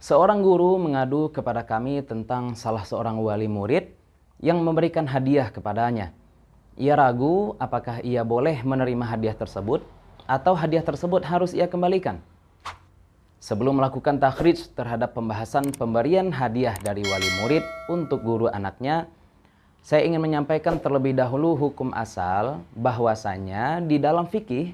Seorang guru mengadu kepada kami tentang salah seorang wali murid yang memberikan hadiah kepadanya. Ia ragu apakah ia boleh menerima hadiah tersebut atau hadiah tersebut harus ia kembalikan. Sebelum melakukan takhrij terhadap pembahasan pemberian hadiah dari wali murid untuk guru anaknya, saya ingin menyampaikan terlebih dahulu hukum asal bahwasanya di dalam fikih,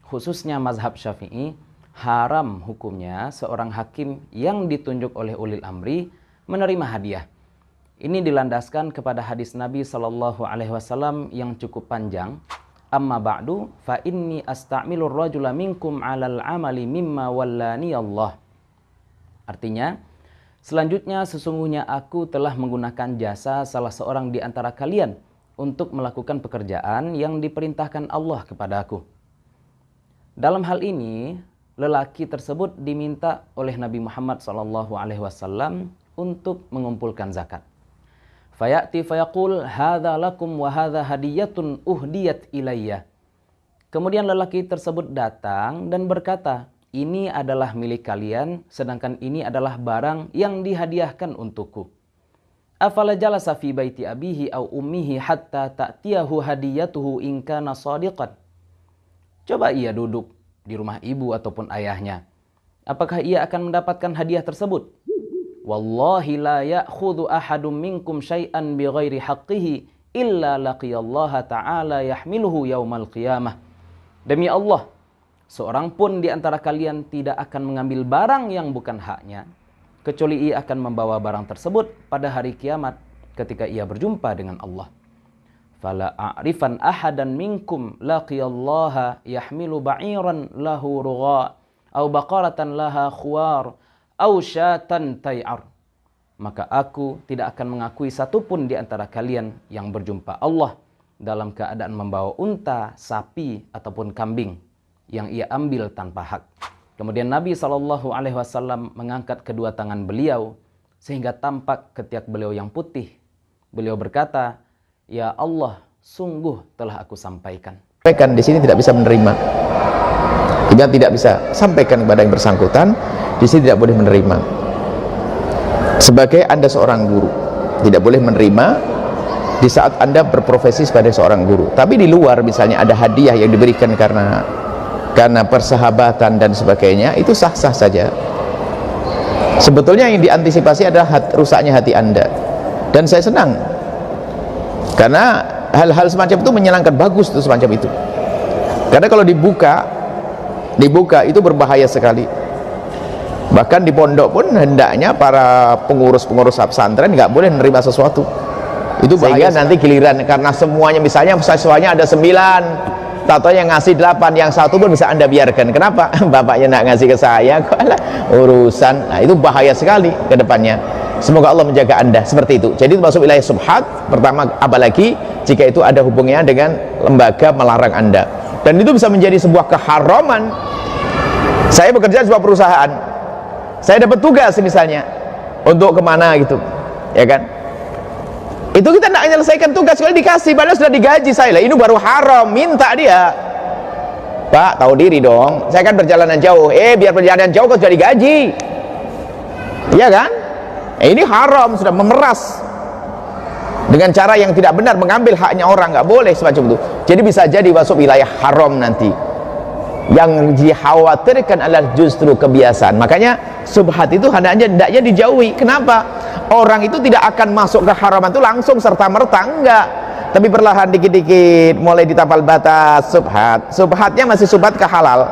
khususnya mazhab Syafi'i, haram hukumnya seorang hakim yang ditunjuk oleh ulil amri menerima hadiah. Ini dilandaskan kepada hadis Nabi SAW yang cukup panjang. Amma ba'du fa inni asta'milur rajula minkum 'alal 'amali mimma wallani Allah. Artinya, selanjutnya sesungguhnya aku telah menggunakan jasa salah seorang di antara kalian untuk melakukan pekerjaan yang diperintahkan Allah kepadaku. Dalam hal ini, lelaki tersebut diminta oleh Nabi Muhammad SAW untuk mengumpulkan zakat. Fayati fayaqul hadza lakum wa hadza hadiyatun uhdiyat ilayya. Kemudian lelaki tersebut datang dan berkata, ini adalah milik kalian, sedangkan ini adalah barang yang dihadiahkan untukku. Afala jalasa fi baiti abihi aw ummihi hatta ta'tiyahu hadiyatuhu in kana shadiqan. Coba ia duduk di rumah ibu ataupun ayahnya. Apakah ia akan mendapatkan hadiah tersebut? Wallahi la ya'khudhu ahadum minkum syai'an bighairi haqqihi illa laqiyallaha ta'ala yahmiluhu yaumal qiyamah. Demi Allah, seorang pun di antara kalian tidak akan mengambil barang yang bukan haknya, kecuali ia akan membawa barang tersebut pada hari kiamat ketika ia berjumpa dengan Allah. Fala a'rifan ahadan minkum laqiyallaha yahmilu ba'iran lahu rugha aw baqaratan laha khuwar aw syatan tay'ar. Maka aku tidak akan mengakui satupun di antara kalian yang berjumpa Allah dalam keadaan membawa unta, sapi ataupun kambing yang ia ambil tanpa hak. Kemudian Nabi SAW mengangkat kedua tangan beliau sehingga tampak ketiak beliau yang putih. Beliau berkata, ya Allah, sungguh telah aku sampaikan. Sampaikan di sini tidak bisa menerima. Kita tidak bisa sampaikan kepada yang bersangkutan, di sini tidak boleh menerima. Sebagai Anda seorang guru, tidak boleh menerima di saat Anda berprofesi sebagai seorang guru. Tapi di luar misalnya ada hadiah yang diberikan karena persahabatan dan sebagainya, itu sah-sah saja. Sebetulnya yang diantisipasi adalah rusaknya hati Anda. Dan saya senang karena hal-hal semacam itu menyenangkan, bagus itu semacam itu. Karena kalau dibuka itu berbahaya sekali. Bahkan di pondok pun hendaknya para pengurus-pengurus pesantren nggak boleh menerima sesuatu. Itu bahaya nanti giliran karena semuanya misalnya siswanya ada 9, tato yang ngasih 8, yang 1 pun bisa Anda biarkan. Kenapa? Bapaknya nggak ngasih ke saya, kok urusan. Nah, itu bahaya sekali ke depannya. Semoga Allah menjaga Anda seperti itu. Jadi itu masuk wilayah subhat. Pertama, apalagi jika itu ada hubungannya dengan lembaga melarang Anda. Dan itu bisa menjadi sebuah keharaman. Saya bekerja di sebuah perusahaan, saya dapat tugas misalnya untuk kemana gitu, ya kan? Itu kita tidak menyelesaikan tugas kalau dikasih, padahal sudah digaji saya. Lah, ini baru haram, minta dia. Pak, tahu diri dong, saya kan perjalanan jauh. Biar perjalanan jauh kok sudah digaji, iya kan? Ini haram, sudah memeras dengan cara yang tidak benar, mengambil haknya orang, nggak boleh semacam itu. Jadi bisa jadi masuk wilayah haram nanti. Yang dikhawatirkan adalah justru kebiasaan. Makanya subhat itu hendaknya dijauhi. Kenapa? Orang itu tidak akan masuk ke haraman itu langsung serta-merta, enggak. Tapi perlahan dikit-dikit mulai ditapal batas subhat. Subhatnya masih subhat ke halal.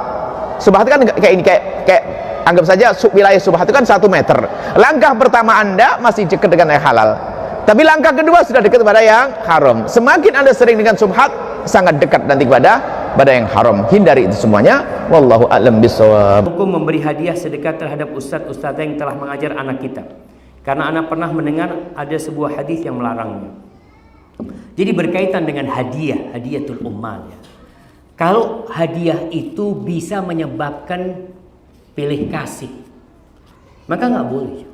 Subhat kan kayak ini, kayak anggap saja wilayah subhat itu kan 1 meter. Langkah pertama Anda masih dekat dengan yang halal, tapi langkah kedua sudah dekat pada yang haram. Semakin Anda sering dengan subhat, sangat dekat nanti pada yang haram. Hindari itu semuanya. Wallahu a'lam bishawab. Hukum memberi hadiah sedekah terhadap ustadz-ustadz yang telah mengajar anak kita. Karena anak pernah mendengar ada sebuah hadis yang melarangnya. Jadi berkaitan dengan hadiah, hadiatul ummal ya. Kalau hadiah itu bisa menyebabkan pilih kasih, maka nggak boleh.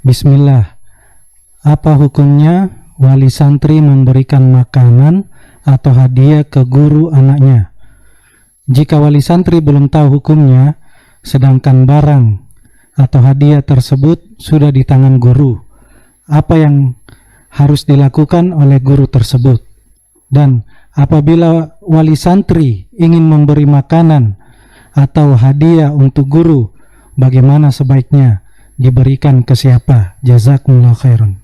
Bismillah. Apa hukumnya wali santri memberikan makanan atau hadiah ke guru anaknya? Jika wali santri belum tahu hukumnya, sedangkan barang atau hadiah tersebut sudah di tangan guru. Apa yang harus dilakukan oleh guru tersebut? Dan apabila wali santri ingin memberi makanan atau hadiah untuk guru, bagaimana sebaiknya diberikan ke siapa? Jazakumullah khairan.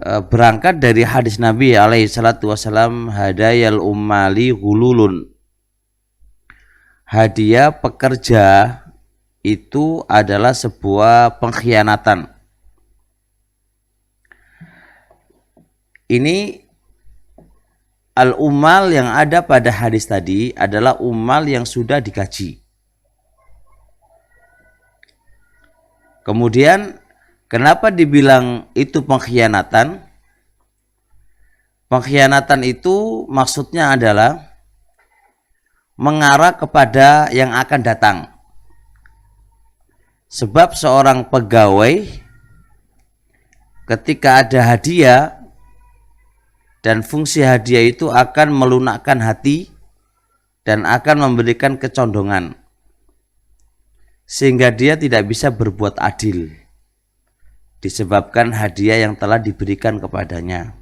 Berangkat dari hadis Nabi alaihi salatu wasalam, hadayal ummali hululun. Hadiah pekerja itu adalah sebuah pengkhianatan. Ini al-ummal yang ada pada hadis tadi adalah ummal yang sudah digaji. Kemudian kenapa dibilang itu pengkhianatan? Pengkhianatan itu maksudnya adalah mengarah kepada yang akan datang. Sebab seorang pegawai ketika ada hadiah dan fungsi hadiah itu akan melunakkan hati dan akan memberikan kecondongan sehingga dia tidak bisa berbuat adil disebabkan hadiah yang telah diberikan kepadanya.